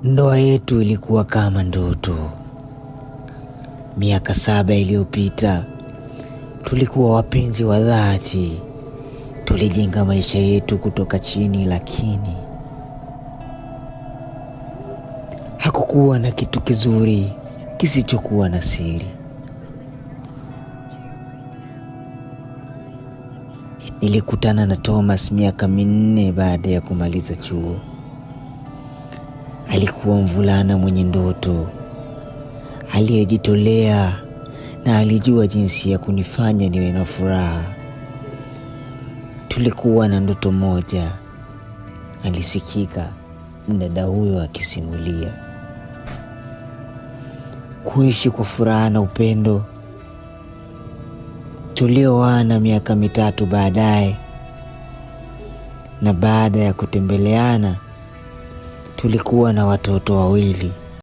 Ndoa yetu ilikuwa kama ndoto. Miaka 7 iliyopita tulikuwa wapenzi wa dhati. Tulijenga maisha yetu kutoka chini, lakini hakukuwa na kitu kizuri kisichokuwa na siri. Nilikutana na Thomas miaka 4 baada ya kumaliza chuo. Alikuwa mvulana mwenye ndoto, aliyejitolea na alijua jinsi ya kunifanya niwe na furaha. Tulikuwa na ndoto moja, alisikika mdada huyo akisimulia. Kuishi kwa furaha na upendo. Tulioana miaka 3 baadaye, na baada ya kutembeleana tulikuwa na watoto 2.